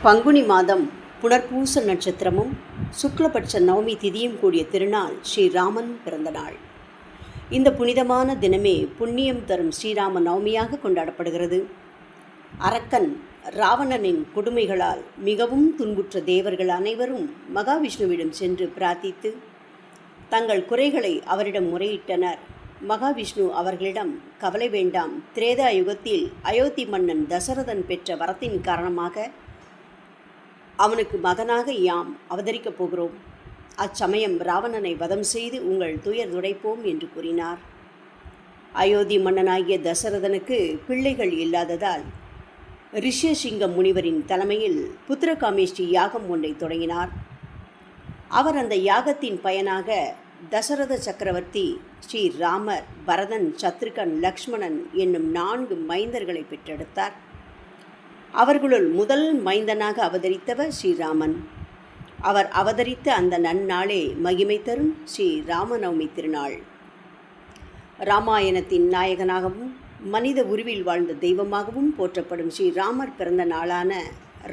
பங்குனி மாதம் புனர்பூச நட்சத்திரமும் சுக்லபட்ச நவமி திதியும் கூடிய திருநாள் ஸ்ரீராமன் பிறந்த நாள். இந்த புனிதமான தினமே புண்ணியம் தரும் ஸ்ரீராம நவமியாக கொண்டாடப்படுகிறது. அரக்கன் ராவணனின் கொடுமைகளால் மிகவும் துன்புற்ற தேவர்கள் அனைவரும் மகாவிஷ்ணுவிடம் சென்று பிரார்த்தித்து தங்கள் குறைகளை அவரிடம் முறையிட்டனர். மகாவிஷ்ணு அவர்களிடம், கவலை வேண்டாம், திரேதா யுகத்தில் அயோத்தி மன்னன் தசரதன் பெற்ற வரத்தின் காரணமாக அவனுக்கு மகனாக யாம் அவதரிக்கப் போகிறோம். அச்சமயம் ராவணனை வதம் செய்து உங்கள் துயர் துடைப்போம் என்று கூறினார். அயோத்தி மன்னனாகிய தசரதனுக்கு பிள்ளைகள் இல்லாததால் ரிஷ்யசிங்கம் முனிவரின் தலைமையில் புத்திரகாமேஷ்டி யாகம் ஒன்றை தொடங்கினார். அவர் அந்த யாகத்தின் பயனாக தசரத சக்கரவர்த்தி ஸ்ரீராமர், பரதன், சத்ருகன், லக்ஷ்மணன் என்னும் 4 மைந்தர்களை பெற்றெடுத்தார். அவர்களுள் முதல் மைந்தனாக அவதரித்தவர் ஸ்ரீராமன். அவர் அவதரித்த அந்த நன்னாளே மகிமை தரும் ஸ்ரீ ராமநவமி திருநாள். இராமாயணத்தின் நாயகனாகவும் மனித உருவில் வாழ்ந்த தெய்வமாகவும் போற்றப்படும் ஸ்ரீராமர் பிறந்த நாளான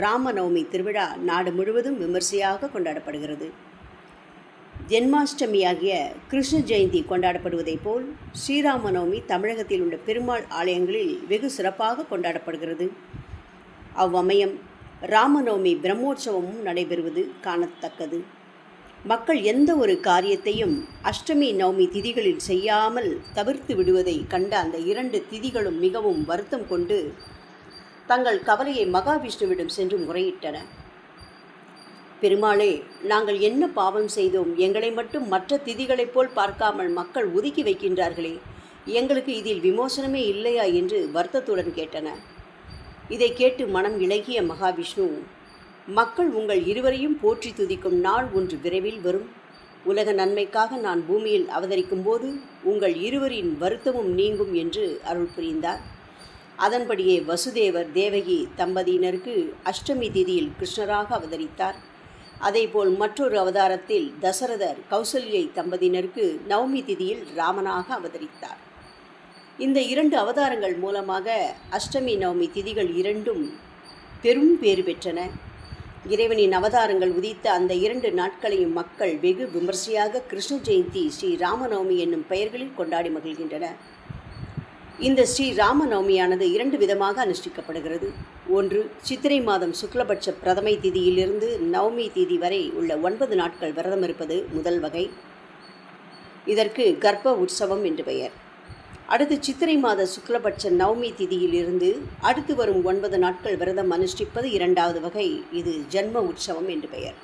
ராமநவமி திருவிழா நாடு முழுவதும் விமர்சையாக கொண்டாடப்படுகிறது. ஜென்மாஷ்டமியாகிய கிருஷ்ண ஜெயந்தி கொண்டாடப்படுவதைப் போல் ஸ்ரீராமநவமி தமிழகத்தில் உள்ள பெருமாள் ஆலயங்களில் வெகு சிறப்பாக கொண்டாடப்படுகிறது. அவ்வமயம் ராமநவமி பிரம்மோற்சவமும் நடைபெறுவது காணத்தக்கது. மக்கள் எந்த ஒரு காரியத்தையும் அஷ்டமி நவமி திதிகளில் செய்யாமல் தவிர்த்து விடுவதை கண்ட அந்த 2 திதிகளும் மிகவும் வருத்தம் கொண்டு தங்கள் கவலையை மகாவிஷ்ணுவிடம் சென்று முறையிட்டன. பெருமாளே, நாங்கள் என்ன பாவம் செய்தோம்? எங்களை மட்டும் மற்ற திதிகளைப் போல் பார்க்காமல் மக்கள் ஒதுக்கி வைக்கின்றார்களே, எங்களுக்கு இதில் விமோசனமே இல்லையா என்று வருத்தத்துடன் கேட்டன. இதை கேட்டு மனம் இளகிய மகாவிஷ்ணு, மக்கள் உங்கள் இருவரையும் போற்றி துதிக்கும் நாள் ஒன்று விரைவில் வரும். உலக நன்மைக்காக நான் பூமியில் அவதரிக்கும் போது உங்கள் இருவரின் வருத்தமும் நீங்கும் என்று அருள் புரிந்தார். அதன்படியே வசுதேவர் தேவகி தம்பதியினருக்கு அஷ்டமி திதியில் கிருஷ்ணராக அவதரித்தார். அதேபோல் மற்றொரு அவதாரத்தில் தசரதர் கௌசல்யை தம்பதியினருக்கு நவமி திதியில் ராமனாக அவதரித்தார். இந்த 2 அவதாரங்கள் மூலமாக அஷ்டமி நவமி திதிகள் 2ம் பெரும் பேறு பெற்றன. இறைவனின் அவதாரங்கள் உதித்த அந்த 2 நாட்களையும் மக்கள் வெகு விமர்சையாக கிருஷ்ண ஜெயந்தி, ஸ்ரீ ராமநவமி என்னும் பெயர்களில் கொண்டாடி மகிழ்கின்றனர். இந்த ஸ்ரீ ராமநவமியானது 2 விதமாக அனுஷ்டிக்கப்படுகிறது. ஒன்று, சித்திரை மாதம் சுக்லபட்ச பிரதமை திதியிலிருந்து நவமி திதி வரை உள்ள 9 நாட்கள் விரதம் இருப்பது முதல் வகை. இதற்கு கர்ப்ப உற்சவம் என்று பெயர். அடுத்து சித்திரை மாத சுக்லபட்ச நவமி திதியிலிருந்து அடுத்து வரும் 9 நாட்கள் விரதம் அனுஷ்டிப்பது 2வது வகை. இது ஜன்ம உற்சவம் என்று பெயர்.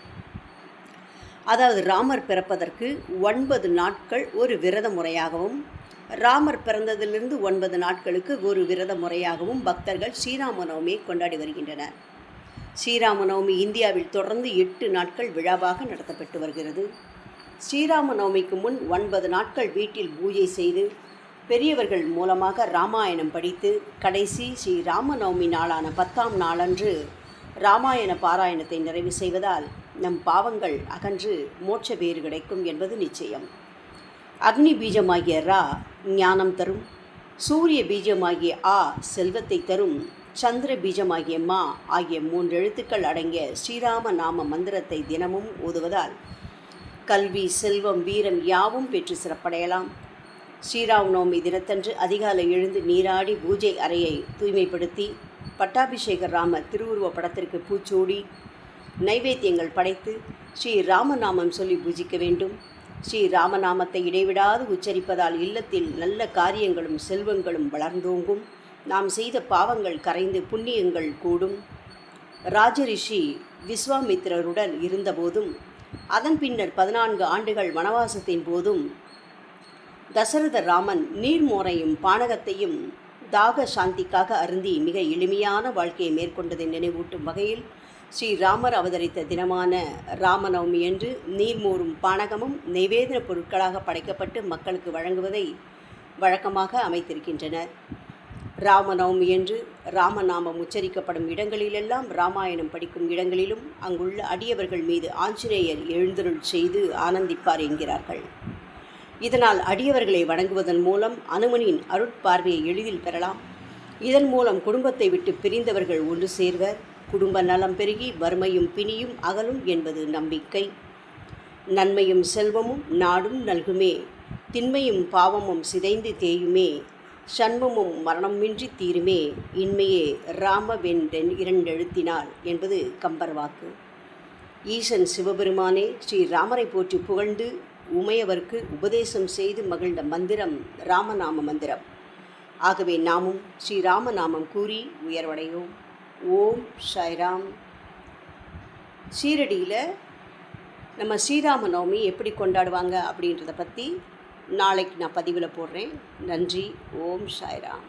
அதாவது ராமர் பிறப்பதற்கு 9 நாட்கள் ஒரு விரத முறையாகவும், ராமர் பிறந்ததிலிருந்து 9 நாட்களுக்கு ஒரு விரத முறையாகவும் பக்தர்கள் ஸ்ரீராமநவமியை கொண்டாடி வருகின்றனர். ஸ்ரீராமநவமி இந்தியாவில் தொடர்ந்து 8 நாட்கள் விழாவாக நடத்தப்பட்டு வருகிறது. ஸ்ரீராமநவமிக்கு முன் 9 நாட்கள் வீட்டில் பூஜை செய்து பெரியவர்கள் மூலமாக ராமாயணம் படித்து கடைசி ஸ்ரீ ராமநவமி நாளான 10ஆம் நாளன்று ராமாயண பாராயணத்தை நிறைவு செய்வதால் நம் பாவங்கள் அகன்று மோட்ச பேறு கிடைக்கும் என்பது நிச்சயம். அக்னி பீஜமாகிய ரா ஞானம் தரும், சூரிய பீஜமாகிய ஆ செல்வத்தை தரும், சந்திர பீஜமாகிய மா ஆகிய 3 எழுத்துக்கள் அடங்கிய ஸ்ரீராம நாம மந்திரத்தை தினமும் ஓதுவதால் கல்வி, செல்வம், வீரம் யாவும் பெற்று சிறப்படையலாம். ஸ்ரீராமநவமி தினத்தன்று அதிகாலை எழுந்து நீராடி பூஜை அறையை தூய்மைப்படுத்தி பட்டாபிஷேகர் ராமர் திருவுருவ படத்திற்கு பூச்சூடி நைவேத்தியங்கள் படைத்து ஸ்ரீ ராமநாமம் சொல்லி பூஜிக்க வேண்டும். ஸ்ரீ ராமநாமத்தை இடைவிடாது உச்சரிப்பதால் இல்லத்தில் நல்ல காரியங்களும் செல்வங்களும் வளர்ந்தோங்கும். நாம் செய்த பாவங்கள் கரைந்து புண்ணியங்கள் கூடும். ராஜரிஷி விஸ்வாமித்திரருடன் இருந்தபோதும், அதன் பின்னர் 14 ஆண்டுகள் வனவாசத்தின் போதும் தசரத ராமன் நீர்மோரையும் பானகத்தையும் தாக சாந்திக்காக அருந்தி மிக எளிமையான வாழ்க்கையை மேற்கொண்டதை நினைவூட்டும் வகையில் ஸ்ரீராமர் அவதரித்த தினமான ராமநவமி அன்று நீர்மோரும் பானகமும் நைவேத்திய பொருட்களாக படைக்கப்பட்டு மக்களுக்கு வழங்குவதை வழக்கமாக அமைத்திருக்கின்றனர். ராமநவமி அன்று ராமநாமம் உச்சரிக்கப்படும் இடங்களிலெல்லாம், ராமாயணம் படிக்கும் இடங்களிலும் அங்குள்ள அடியவர்கள் மீது ஆஞ்சநேயர் எழுந்தருள் செய்து ஆனந்திப்பார் என்கிறார்கள். இதனால் அடியவர்களை வணங்குவதன் மூலம் அனுமனின் அருட்பார்வையை எளிதில் பெறலாம். இதன் மூலம் குடும்பத்தை விட்டு பிரிந்தவர்கள் ஒன்று சேர்வர். குடும்ப நலம் பெருகி வறுமையும் பிணியும் அகலும் என்பது நம்பிக்கை. நன்மையும் செல்வமும் நாடும் நல்குமே, திண்மையும் பாவமும் சிதைந்து தேயுமே, சண்முமும் மரணமின்றி தீருமே, இன்மையே ராமவென்றென் இரண்டெழுத்தினாள் என்பது கம்பர் வாக்கு. ஈசன் சிவபெருமானே ஸ்ரீராமரை போற்றி புகழ்ந்து உமையவர்க்கு உபதேசம் செய்து மகிழ்ந்த மந்திரம் ராமநாம மந்திரம். ஆகவே நாமும் ஸ்ரீராமநாமம் கூறி உயர்வடையோம். ஓம் சாய்ராம். சீரடியில் நம்ம ஸ்ரீராம நவமி எப்படி கொண்டாடுவாங்க அப்படின்றத பற்றி நாளைக்கு நான் பதிவில் போடுறேன். நன்றி. ஓம் சாய்ராம்.